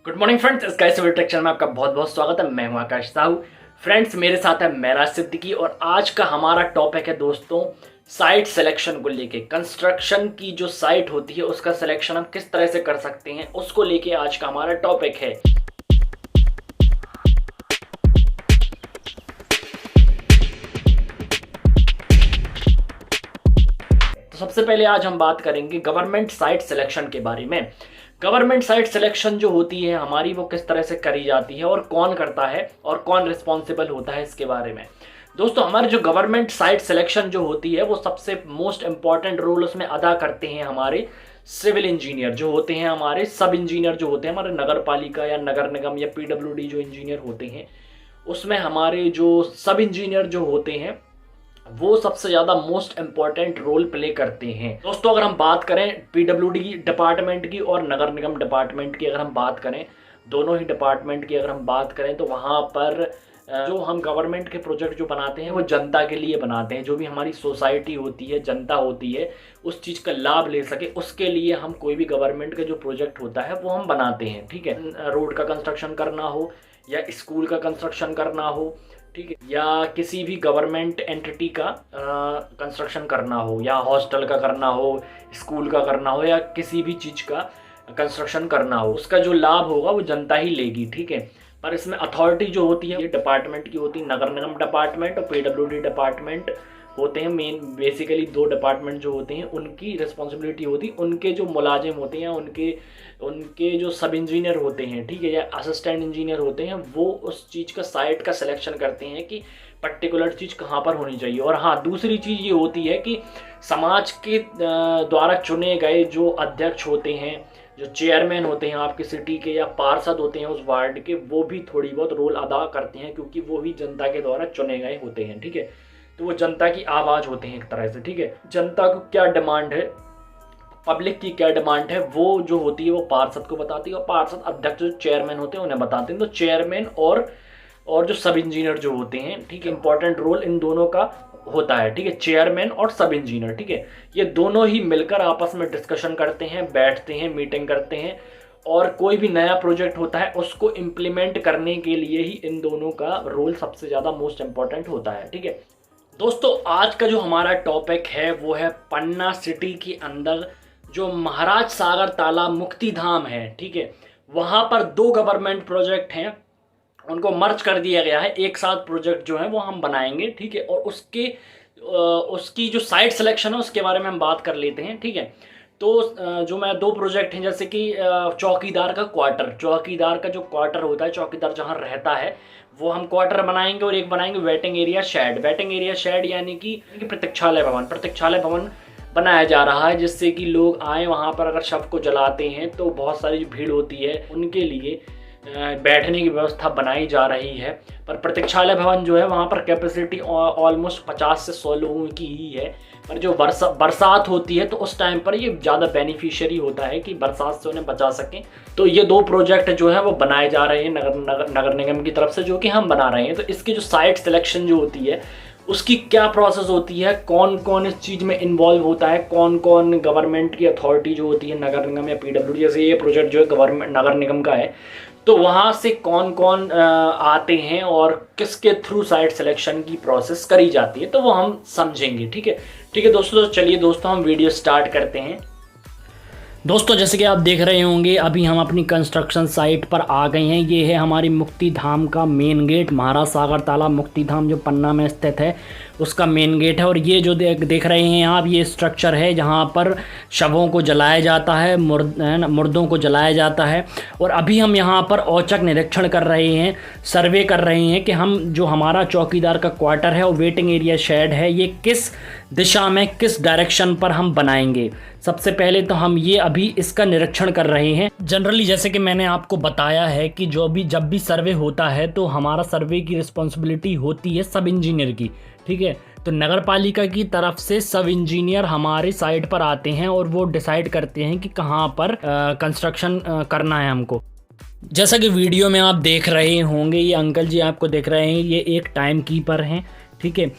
Good morning friends, sky civil tech channel में आपका बहुत बहुत स्वागत है। मैं हूं आकाश साहू। फ्रेंड्स, मेरे साथ है मेराज सिद्दीकी और आज का हमारा टॉपिक है दोस्तों साइट सिलेक्शन को लेके। कंस्ट्रक्शन की जो साइट होती है उसका सिलेक्शन हम किस तरह से कर सकते हैं उसको लेके आज का हमारा टॉपिक है। तो सबसे पहले आज हम बात करेंगे गवर्नमेंट साइट सिलेक्शन के बारे में। गवर्नमेंट साइट सिलेक्शन जो होती है हमारी, वो किस तरह से करी जाती है और कौन करता है और कौन रिस्पॉन्सिबल होता है इसके बारे में। दोस्तों, हमारी जो गवर्नमेंट साइट सिलेक्शन जो होती है वो सबसे मोस्ट इंपॉर्टेंट रोल उसमें अदा करते हैं हमारे सिविल इंजीनियर जो होते हैं, हमारे सब इंजीनियर जो होते हैं, हमारे नगर पालिका या नगर निगम या पीडब्ल्यूडी जो इंजीनियर होते हैं उसमें हमारे जो सब इंजीनियर जो होते हैं वो सबसे ज़्यादा मोस्ट इम्पॉर्टेंट रोल प्ले करते हैं। दोस्तों, अगर हम बात करें पीडब्ल्यूडी डिपार्टमेंट की और नगर निगम डिपार्टमेंट की, अगर हम बात करें दोनों ही डिपार्टमेंट की अगर हम बात करें तो वहाँ पर जो हम गवर्नमेंट के प्रोजेक्ट जो बनाते हैं वो जनता के लिए बनाते हैं। जो भी हमारी सोसाइटी होती है, जनता होती है, उस चीज़ का लाभ ले सके उसके लिए हम कोई भी गवर्नमेंट का जो प्रोजेक्ट होता है वो हम बनाते हैं। ठीक है, रोड का कंस्ट्रक्शन करना हो या स्कूल का कंस्ट्रक्शन करना हो, ठीक है, या किसी भी गवर्नमेंट एंटिटी का कंस्ट्रक्शन करना हो, या हॉस्टल का करना हो, स्कूल का करना हो, या किसी भी चीज़ का कंस्ट्रक्शन करना हो, उसका जो लाभ होगा वो जनता ही लेगी। ठीक है, पर इसमें अथॉरिटी जो होती है ये डिपार्टमेंट की होती है, नगर निगम डिपार्टमेंट और पीडब्ल्यूडी डिपार्टमेंट होते हैं। मेन बेसिकली दो डिपार्टमेंट जो होते हैं उनकी रिस्पॉन्सिबिलिटी होती है, उनके जो मुलाजिम होते हैं, उनके जो सब इंजीनियर होते हैं, ठीक है, या असिस्टेंट इंजीनियर होते हैं, वो उस चीज़ का साइट का सिलेक्शन करते हैं कि पर्टिकुलर चीज़ कहाँ पर होनी चाहिए। और हाँ, दूसरी चीज़ ये होती है कि समाज के द्वारा चुने गए जो अध्यक्ष होते हैं, जो चेयरमैन होते हैं आपके सिटी के, या पार्षद होते हैं उस वार्ड के, वो भी थोड़ी बहुत रोल अदा करते हैं क्योंकि वो भी जनता के द्वारा चुने गए होते हैं। ठीक है, तो वो जनता की आवाज़ होते हैं एक तरह से। ठीक है, जनता को क्या डिमांड है, पब्लिक की क्या डिमांड है, वो जो होती है वो पार्षद को बताती है और पार्षद अध्यक्ष जो चेयरमैन होते हैं उन्हें बताते हैं। तो चेयरमैन और जो सब इंजीनियर जो होते हैं, ठीक है, इंपॉर्टेंट रोल इन दोनों का होता है। ठीक है, चेयरमैन और सब इंजीनियर, ठीक है, ये दोनों ही मिलकर आपस में डिस्कशन करते हैं, बैठते हैं, मीटिंग करते हैं और कोई भी नया प्रोजेक्ट होता है उसको इम्प्लीमेंट करने के लिए ही इन दोनों का रोल सबसे ज़्यादा मोस्ट इंपॉर्टेंट होता है। ठीक है दोस्तों, आज का जो हमारा टॉपिक है वो है पन्ना सिटी के अंदर जो महाराज सागर तालाब मुक्ति धाम है, ठीक है, वहाँ पर दो गवर्नमेंट प्रोजेक्ट हैं, उनको मर्ज कर दिया गया है। एक साथ प्रोजेक्ट जो है वो हम बनाएंगे। ठीक है, और उसकी जो साइट सिलेक्शन है उसके बारे में हम बात कर लेते हैं। ठीक है, तो जो मैं दो प्रोजेक्ट हैं, जैसे कि चौकीदार का क्वार्टर, चौकीदार का जो क्वार्टर होता है, चौकीदार जहाँ रहता है वो हम क्वार्टर बनाएंगे, और एक बनाएंगे waiting area shed. Waiting area shed यानी कि प्रतीक्षालय भवन, प्रतीक्षालय भवन बनाया जा रहा है जिससे कि लोग आए वहाँ पर, अगर शव को जलाते हैं तो बहुत सारी जो भीड़ होती है उनके लिए बैठने की व्यवस्था बनाई जा रही है। पर प्रतीक्षालय भवन जो है वहाँ पर कैपेसिटी ऑलमोस्ट 50 से 100 लोगों की ही है। पर जो बरसात होती है तो उस टाइम पर ये ज़्यादा बेनिफिशियरी होता है कि बरसात से उन्हें बचा सकें। तो ये दो प्रोजेक्ट जो है वो बनाए जा रहे हैं नगर निगम की तरफ से, जो कि हम बना रहे हैं। तो इसकी जो साइट सिलेक्शन जो होती है उसकी क्या प्रोसेस होती है, कौन कौन इस चीज़ में इन्वॉल्व होता है, कौन कौन गवर्नमेंट की अथॉरिटी जो होती है, नगर निगम या पीडब्ल्यूडी, जैसे ये प्रोजेक्ट जो है गवर्नमेंट नगर निगम का है, तो वहाँ से कौन कौन आते हैं और किसके थ्रू साइट सिलेक्शन की प्रोसेस करी जाती है, तो वो हम समझेंगे। ठीक है दोस्तों, तो चलिए दोस्तों हम वीडियो स्टार्ट करते हैं। दोस्तों, जैसे कि आप देख रहे होंगे अभी हम अपनी कंस्ट्रक्शन साइट पर आ गए हैं। ये है हमारी मुक्ति धाम का मेन गेट, महाराज सागर तालाब मुक्ति धाम जो पन्ना में स्थित है उसका मेन गेट है। और ये जो देख रहे हैं आप, ये स्ट्रक्चर है जहाँ पर शवों को जलाया जाता है, मुर्दों को जलाया जाता है। और अभी हम यहाँ पर औचक निरीक्षण कर रहे हैं, सर्वे कर रहे हैं कि हम जो हमारा चौकीदार का क्वार्टर है और वेटिंग एरिया शेड है ये किस दिशा में, किस डायरेक्शन पर हम बनाएंगे। सबसे पहले तो हम ये अभी इसका निरीक्षण कर रहे हैं। जनरली जैसे कि मैंने आपको बताया है कि जब भी सर्वे होता है तो हमारा सर्वे की रिस्पॉन्सिबिलिटी होती है सब इंजीनियर की। ठीक है, तो नगर पालिका की तरफ से सब इंजीनियर हमारे साइट पर आते हैं और वो डिसाइड करते हैं कि कहाँ पर कंस्ट्रक्शन करना है हमको। जैसा कि वीडियो में आप देख रहे होंगे, ये अंकल जी आपको देख रहे हैं, ये एक टाइम कीपर हैं। ठीक है,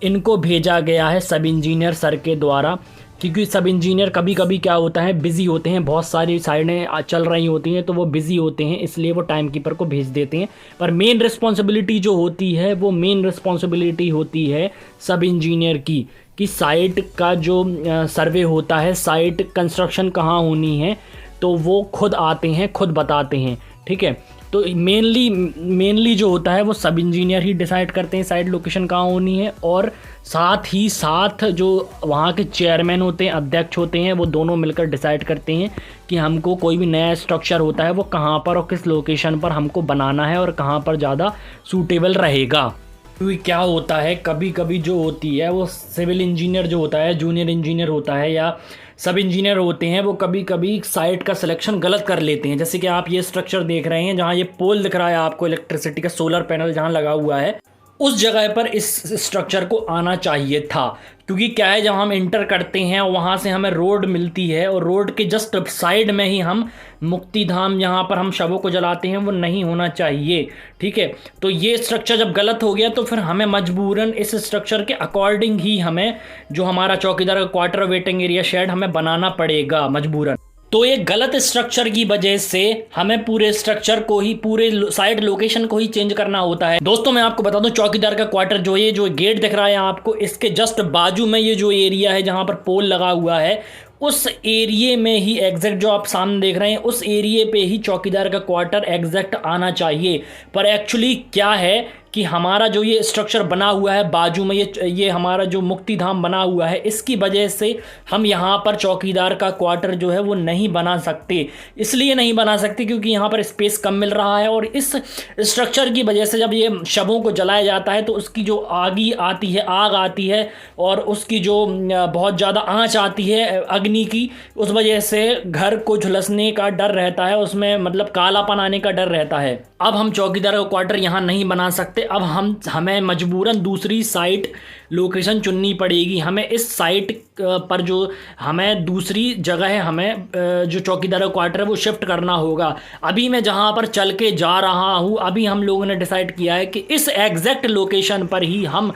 इनको भेजा गया है सब इंजीनियर सर के द्वारा क्योंकि सब इंजीनियर कभी कभी क्या होता है बिज़ी होते हैं, बहुत सारी साइडें चल रही होती हैं तो वो बिज़ी होते हैं, इसलिए वो टाइम कीपर को भेज देते हैं। पर मेन रिस्पॉन्सिबिलिटी जो होती है वो मेन रिस्पॉन्सिबिलिटी होती है सब इंजीनियर की, कि साइट का जो सर्वे होता है, साइट कंस्ट्रक्शन कहाँ होनी है, तो वो खुद आते हैं, खुद बताते हैं। ठीक है, तो मेनली जो होता है वो सब इंजीनियर ही डिसाइड करते हैं साइट लोकेशन कहाँ होनी है, और साथ ही साथ जो वहाँ के चेयरमैन होते हैं, अध्यक्ष होते हैं, वो दोनों मिलकर डिसाइड करते हैं कि हमको कोई भी नया स्ट्रक्चर होता है वो कहाँ पर और किस लोकेशन पर हमको बनाना है और कहाँ पर ज़्यादा सूटेबल रहेगा। क्योंकि क्या होता है, कभी कभी जो होती है वो सिविल इंजीनियर जो होता है, जूनियर इंजीनियर होता है या सब इंजीनियर होते हैं, वो कभी कभी साइट का सिलेक्शन गलत कर लेते हैं। जैसे कि आप ये स्ट्रक्चर देख रहे हैं, जहाँ ये पोल दिख रहा है आपको, इलेक्ट्रिसिटी का सोलर पैनल जहाँ लगा हुआ है, उस जगह पर इस स्ट्रक्चर को आना चाहिए था। क्योंकि क्या है, जब हम इंटर करते हैं वहाँ से हमें रोड मिलती है और रोड के जस्ट साइड में ही हम मुक्तिधाम जहाँ पर हम शवों को जलाते हैं वो नहीं होना चाहिए। ठीक है, तो ये स्ट्रक्चर जब गलत हो गया तो फिर हमें मजबूरन इस स्ट्रक्चर के अकॉर्डिंग ही हमें जो हमारा चौकीदार का क्वार्टर, वेटिंग एरिया, शेड हमें बनाना पड़ेगा मजबूरन। तो ये गलत स्ट्रक्चर की वजह से हमें पूरे स्ट्रक्चर को ही, पूरे साइट लोकेशन को ही चेंज करना होता है। दोस्तों मैं आपको बता दूं, चौकीदार का क्वार्टर जो ये जो गेट दिख रहा है आपको, इसके जस्ट बाजू में ये जो एरिया है जहां पर पोल लगा हुआ है, उस एरिए में ही एग्जैक्ट जो आप सामने देख रहे हैं, उस एरिए पे ही चौकीदार का क्वार्टर एग्जैक्ट आना चाहिए। पर एक्चुअली क्या है कि हमारा जो ये स्ट्रक्चर बना हुआ है बाजू में, ये हमारा जो मुक्तिधाम बना हुआ है, इसकी वजह से हम यहाँ पर चौकीदार का क्वार्टर जो है वो नहीं बना सकते। इसलिए नहीं बना सकते क्योंकि यहाँ पर स्पेस कम मिल रहा है, और इस स्ट्रक्चर की वजह से जब ये शवों को जलाया जाता है तो उसकी जो आग आती है और उसकी जो बहुत ज़्यादा आँच आती है अग्नि की, उस वजह से घर को झुलसने का डर रहता है, उसमें मतलब कालापन आने का डर रहता है। अब हम चौकीदार का क्वार्टर यहाँ नहीं बना सकते, अब हमें मजबूरन दूसरी साइट लोकेशन चुननी पड़ेगी। हमें इस साइट पर जो हमें दूसरी जगह है, हमें जो चौकीदार का क्वार्टर है वो शिफ्ट करना होगा। अभी मैं जहाँ पर चल के जा रहा हूँ, अभी हम लोगों ने डिसाइड किया है कि इस एग्जैक्ट लोकेशन पर ही हम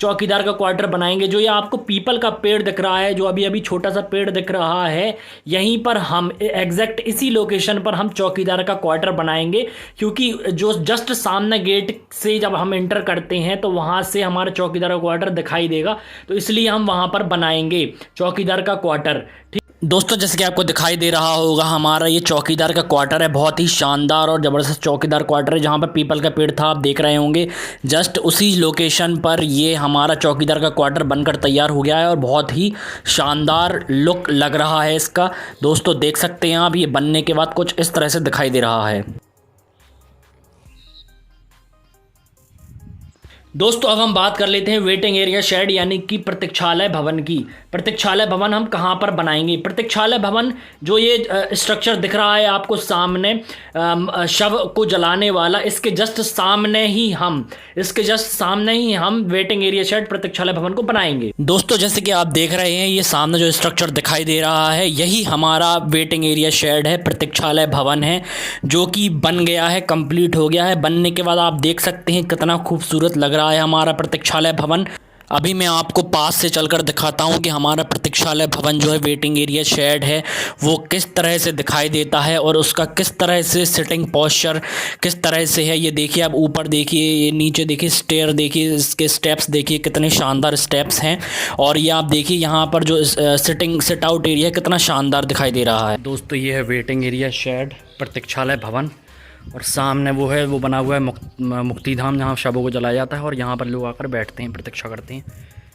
चौकीदार का क्वार्टर बनाएंगे। जो ये आपको पीपल का पेड़ दिख रहा है, जो अभी अभी छोटा सा पेड़ दिख रहा है, यहीं पर हम एग्जैक्ट इसी लोकेशन पर हम चौकीदार का क्वार्टर बनाएंगे। क्योंकि जो जस्ट सामने गेट से जब हम एंटर करते हैं तो वहाँ से हमारा चौकीदार का क्वार्टर दिखाई देगा, तो इसलिए हम वहाँ पर बनाएंगे चौकीदार का क्वार्टर। दोस्तों जैसे कि आपको दिखाई दे रहा होगा, हमारा ये चौकीदार का क्वार्टर है, बहुत ही शानदार और ज़बरदस्त चौकीदार क्वार्टर है। जहाँ पर पीपल का पेड़ था आप देख रहे होंगे, जस्ट उसी लोकेशन पर ये हमारा चौकीदार का क्वार्टर बनकर तैयार हो गया है और बहुत ही शानदार लुक लग रहा है इसका। दोस्तों देख सकते हैं आप, ये बनने के बाद कुछ इस तरह से दिखाई दे रहा है। दोस्तों अब हम बात कर लेते हैं वेटिंग एरिया शेड यानी कि प्रतीक्षालय भवन की। प्रतीक्षालय भवन हम कहाँ पर बनाएंगे? प्रतीक्षालय भवन जो ये स्ट्रक्चर दिख रहा है आपको सामने, शव को जलाने वाला, इसके जस्ट सामने ही हम वेटिंग एरिया शेड प्रतीक्षालय भवन को बनाएंगे। दोस्तों जैसे कि आप देख रहे हैं, ये सामने जो स्ट्रक्चर दिखाई दे रहा है यही हमारा वेटिंग एरिया शेड है, प्रतीक्षालय भवन है, जो कि बन गया है, कंप्लीट हो गया है। बनने के बाद आप देख सकते हैं कितना खूबसूरत लग रहा है हमारा प्रतीक्षालय भवन। अभी मैं आपको पास से चलकर दिखाता हूं कि हमारा प्रतीक्षालय भवन जो है, वेटिंग एरिया शेड है, वो किस तरह से दिखाई देता है और उसका किस तरह से सिटिंग पोस्चर किस तरह से है। ये देखिए, आप ऊपर देखिए, ये नीचे देखिए, स्टेयर देखिए, इसके स्टेप्स देखिए कितने शानदार स्टेप्स हैं, और ये आप देखिए यहाँ पर जो सिट आउट एरिया कितना शानदार दिखाई दे रहा है। दोस्तों ये है वेटिंग एरिया शेड प्रतीक्षालय भवन, और सामने वो बना हुआ है मुक्तिधाम, जहाँ शवों को जलाया जाता है और यहाँ पर लोग आकर बैठते हैं, प्रतीक्षा करते हैं।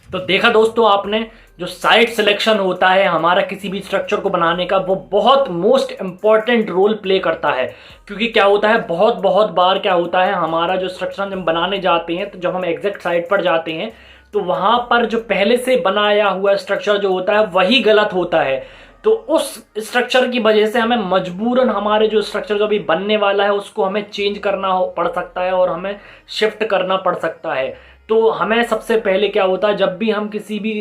तो देखा दोस्तों आपने, जो साइट सिलेक्शन होता है हमारा किसी भी स्ट्रक्चर को बनाने का, वो बहुत मोस्ट इंपॉर्टेंट रोल प्ले करता है। क्योंकि क्या होता है, बहुत बार क्या होता है, हमारा जो स्ट्रक्चर हम बनाने जाते हैं, तो जब हम एग्जैक्ट साइट पर जाते हैं तो वहाँ पर जो पहले से बनाया हुआ स्ट्रक्चर जो होता है वही गलत होता है। तो उस स्ट्रक्चर की वजह से हमें मजबूरन हमारे जो स्ट्रक्चर जो अभी बनने वाला है उसको हमें चेंज करना पड़ सकता है और हमें शिफ्ट करना पड़ सकता है। तो हमें सबसे पहले क्या होता है, जब भी हम किसी भी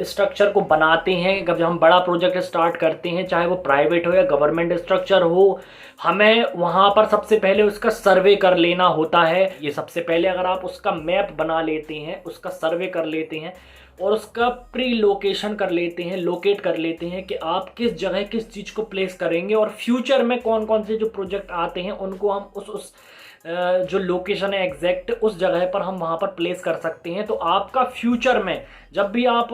स्ट्रक्चर को बनाते हैं, जब हम बड़ा प्रोजेक्ट स्टार्ट करते हैं, चाहे वो प्राइवेट हो या गवर्नमेंट स्ट्रक्चर हो, हमें वहाँ पर सबसे पहले उसका सर्वे कर लेना होता है। ये सबसे पहले अगर आप उसका मैप बना लेते हैं, उसका सर्वे कर लेते हैं, और उसका प्री लोकेशन कर लेते हैं, लोकेट कर लेते हैं कि आप किस जगह किस चीज़ को प्लेस करेंगे, और फ्यूचर में कौन कौन से जो प्रोजेक्ट आते हैं उनको हम उस जो लोकेशन है एग्जैक्ट उस जगह पर हम वहाँ पर प्लेस कर सकते हैं। तो आपका फ्यूचर में जब भी आप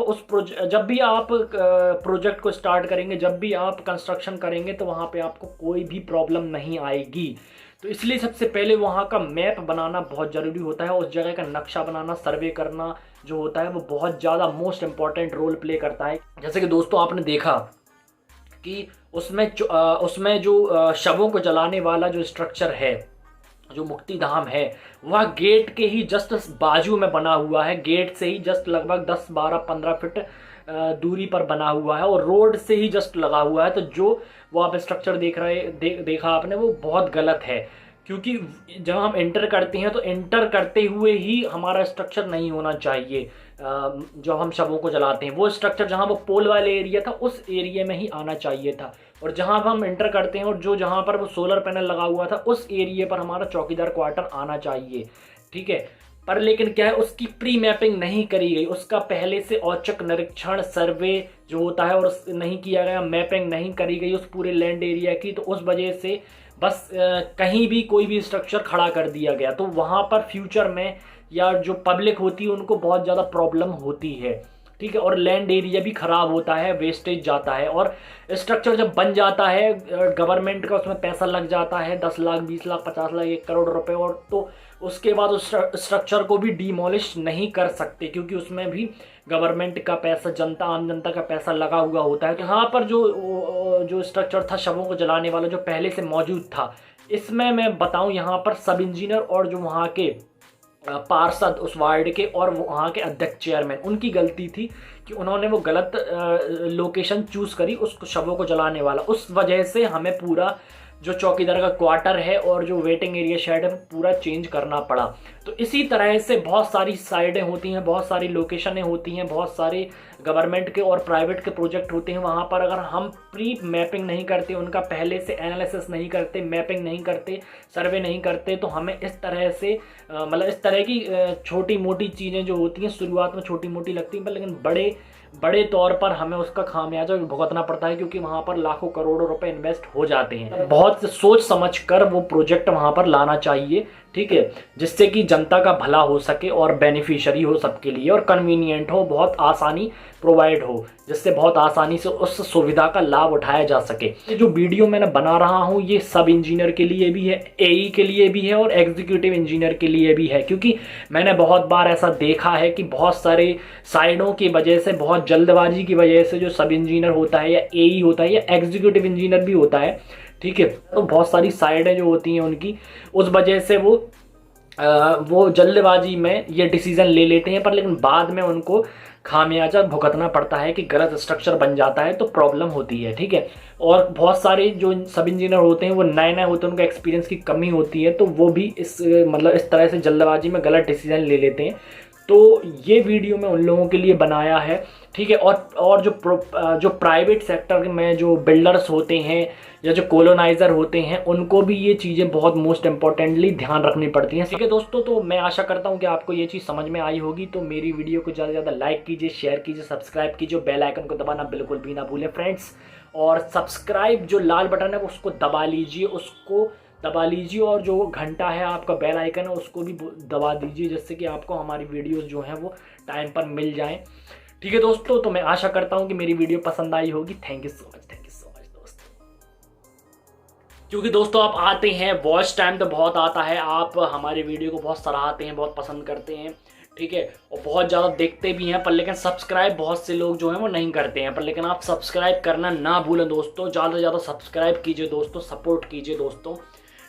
प्रोजेक्ट को स्टार्ट करेंगे, जब भी आप कंस्ट्रक्शन करेंगे, तो वहाँ पे आपको कोई भी प्रॉब्लम नहीं आएगी। तो इसलिए सबसे पहले वहाँ का मैप बनाना बहुत ज़रूरी होता है, उस जगह का नक्शा बनाना, सर्वे करना जो होता है वो बहुत ज़्यादा मोस्ट इम्पॉर्टेंट रोल प्ले करता है। जैसे कि दोस्तों आपने देखा कि उसमें जो शवों को जलाने वाला जो स्ट्रक्चर है, जो मुक्तिधाम है, वह गेट के ही जस्ट बाजू में बना हुआ है, गेट से ही जस्ट लगभग 10, 12, 15 फीट दूरी पर बना हुआ है और रोड से ही जस्ट लगा हुआ है। तो जो वो आप स्ट्रक्चर देखा आपने, वो बहुत गलत है, क्योंकि जब हम एंटर करते हैं तो एंटर करते हुए ही हमारा स्ट्रक्चर नहीं होना चाहिए। जब हम शवों को जलाते हैं, वो स्ट्रक्चर जहाँ वो पोल वाले एरिया था उस एरिया में ही आना चाहिए था, और जहाँ हम एंटर करते हैं और जहाँ पर वो सोलर पैनल लगा हुआ था उस एरिया पर हमारा चौकीदार क्वार्टर आना चाहिए, ठीक है। पर लेकिन क्या है, उसकी प्री मैपिंग नहीं करी गई, उसका पहले से औचक निरीक्षण सर्वे जो होता है और नहीं किया गया, मैपिंग नहीं करी गई उस पूरे लैंड एरिया की। तो उस वजह से बस कहीं भी कोई भी स्ट्रक्चर खड़ा कर दिया गया, तो वहाँ पर फ्यूचर में या जो पब्लिक होती है उनको बहुत ज़्यादा प्रॉब्लम होती है, ठीक है। और लैंड एरिया भी ख़राब होता है, वेस्टेज जाता है, और स्ट्रक्चर जब बन जाता है गवर्नमेंट का उसमें पैसा लग जाता है 10 लाख, 20 लाख, 50 लाख, 1 करोड़ रुपए, और तो उसके बाद उस स्ट्रक्चर को भी डिमोलिश नहीं कर सकते, क्योंकि उसमें भी गवर्नमेंट का पैसा, आम जनता का पैसा लगा हुआ होता है। तो यहाँ पर जो स्ट्रक्चर था शवों को जलाने वाला जो पहले से मौजूद था, इसमें मैं बताऊं यहाँ पर सब इंजीनियर और जो वहाँ के पार्षद उस वार्ड के और वहाँ के अध्यक्ष चेयरमैन, उनकी गलती थी कि उन्होंने वो गलत लोकेशन चूज़ करी उस शवों को जलाने वाला। उस वजह से हमें पूरा जो चौकीदार का क्वार्टर है और जो वेटिंग एरिया शेड है पूरा चेंज करना पड़ा। तो इसी तरह से बहुत सारी साइडें होती हैं, बहुत सारी लोकेशनें होती हैं, बहुत सारे गवर्नमेंट के और प्राइवेट के प्रोजेक्ट होते हैं। वहाँ पर अगर हम प्री मैपिंग नहीं करते, उनका पहले से एनालिसिस नहीं करते, मैपिंग नहीं करते, सर्वे नहीं करते, तो हमें इस तरह से मतलब इस तरह की छोटी मोटी चीज़ें जो होती हैं शुरुआत में छोटी मोटी लगती हैं, पर लेकिन बड़े तौर पर हमें उसका खामियाजा भुगतना पड़ता है, क्योंकि वहाँ पर लाखों करोड़ों रुपए इन्वेस्ट हो जाते हैं। बहुत सोच समझ कर वो प्रोजेक्ट वहाँ पर लाना चाहिए, ठीक है, जिससे कि जनता का भला हो सके और बेनिफिशियरी हो सबके लिए, और कन्वीनियंट हो, बहुत आसानी प्रोवाइड हो, जिससे बहुत आसानी से उस सुविधा का लाभ उठाया जा सके। ये जो वीडियो मैंने बना रहा हूँ ये सब इंजीनियर के लिए भी है, एई के लिए भी है और एग्जीक्यूटिव इंजीनियर के लिए भी है, क्योंकि मैंने बहुत बार ऐसा देखा है कि बहुत सारे साइडों की वजह से, बहुत जल्दबाजी की वजह से जो सब इंजीनियर होता है या एई होता है या एग्जीक्यूटिव इंजीनियर भी होता है, ठीक है, तो बहुत सारी साइडें जो होती हैं उनकी, उस वजह से वो जल्दबाजी में ये डिसीजन ले लेते हैं, पर लेकिन बाद में उनको खामियाजा भुगतना पड़ता है कि गलत स्ट्रक्चर बन जाता है तो प्रॉब्लम होती है, ठीक है। और बहुत सारे जो सब इंजीनियर होते हैं वो नए होते हैं, उनका एक्सपीरियंस की कमी होती है, तो वो भी इस तरह से जल्दबाजी में गलत डिसीजन ले लेते हैं। तो ये वीडियो मैं उन लोगों के लिए बनाया है, ठीक है। और जो प्राइवेट सेक्टर में जो बिल्डर्स होते हैं या जो कोलोनाइजर होते हैं, उनको भी ये चीज़ें बहुत मोस्ट इंपॉर्टेंटली ध्यान रखनी पड़ती हैं, ठीक है दोस्तों। तो मैं आशा करता हूँ कि आपको ये चीज़ समझ में आई होगी। तो मेरी वीडियो को ज़्यादा से ज़्यादा लाइक कीजिए, शेयर कीजिए, सब्सक्राइब कीजिए, बेल आइकन को दबाना बिल्कुल भी ना भूलें फ्रेंड्स। और सब्सक्राइब जो लाल बटन है उसको दबा लीजिए, और जो घंटा है आपका बेल आइकन है उसको भी दबा दीजिए, जिससे कि आपको हमारी वीडियोस जो हैं वो टाइम पर मिल जाएं, ठीक है दोस्तों। तो मैं आशा करता हूं कि मेरी वीडियो पसंद आई होगी। थैंक यू सो मच दोस्तों। क्योंकि दोस्तों आप आते हैं, वॉच टाइम तो बहुत आता है, आप हमारी वीडियो को बहुत सराहते हैं, बहुत पसंद करते हैं, ठीक है, और बहुत ज़्यादा देखते भी हैं, पर लेकिन सब्सक्राइब बहुत से लोग जो हैं वो नहीं करते हैं। पर लेकिन आप सब्सक्राइब करना ना भूलें दोस्तों, ज़्यादा से ज़्यादा सब्सक्राइब कीजिए दोस्तों, सपोर्ट कीजिए दोस्तों,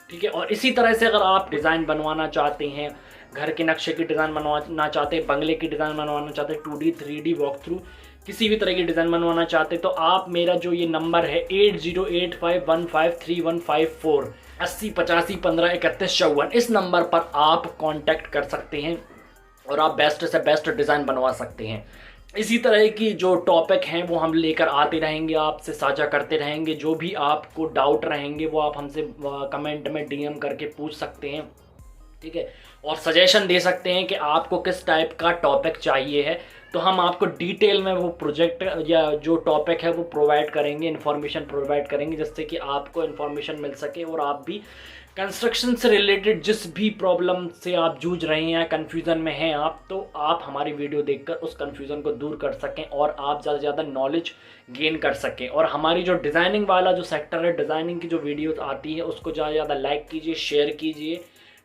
ठीक है। और इसी तरह से अगर आप डिज़ाइन बनवाना चाहते हैं, घर के नक्शे की डिज़ाइन बनवाना चाहते हैं, बंगले की डिज़ाइन बनवाना चाहते हैं, 2D 3D वॉक थ्रू किसी भी तरह की डिज़ाइन बनवाना चाहते हैं, तो आप मेरा जो ये नंबर है 8085153154 80 85 15 31 54, इस नंबर पर आप कांटेक्ट कर सकते हैं और आप बेस्ट से बेस्ट डिज़ाइन बनवा सकते हैं। इसी तरह की जो टॉपिक हैं वो हम लेकर आते रहेंगे, आपसे साझा करते रहेंगे। जो भी आपको डाउट रहेंगे वो आप हमसे कमेंट में DM करके पूछ सकते हैं, ठीक है, और सजेशन दे सकते हैं कि आपको किस टाइप का टॉपिक चाहिए है, तो हम आपको डिटेल में वो प्रोजेक्ट या जो टॉपिक है वो प्रोवाइड करेंगे, इन्फॉर्मेशन प्रोवाइड करेंगे, जिससे कि आपको इन्फॉर्मेशन मिल सके और आप भी कंस्ट्रक्शन से रिलेटेड जिस भी प्रॉब्लम से आप जूझ रहे हैं, कन्फ्यूज़न में हैं आप, तो आप हमारी वीडियो देखकर उस कन्फ्यूज़न को दूर कर सकें और आप ज़्यादा से ज़्यादा नॉलेज गेन कर सकें। और हमारी जो डिज़ाइनिंग वाला जो सेक्टर है, डिज़ाइनिंग की जो वीडियोस आती है उसको ज़्यादा से ज़्यादा लाइक कीजिए, शेयर कीजिए,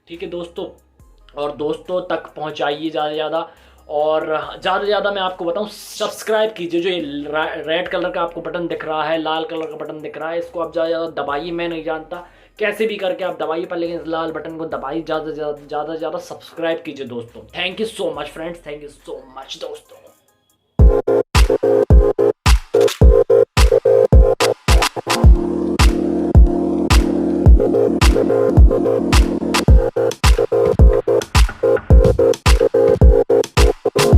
ठीक है दोस्तों, और दोस्तों तक पहुंचाइए ज़्यादा से ज़्यादा। और ज़्यादा से ज़्यादा मैं आपको बताऊं, सब्सक्राइब कीजिए। जो ये रेड कलर का आपको बटन दिख रहा है, लाल कलर का बटन दिख रहा है, इसको आप ज़्यादा से ज़्यादा दबाइए। मैं नहीं जानता कैसे भी करके आप दबाइए, पर लेकिन इस लाल बटन को दबाइए, ज़्यादा से ज़्यादा सब्सक्राइब कीजिए दोस्तों। Thank you so much friends, thank you so much दोस्तों।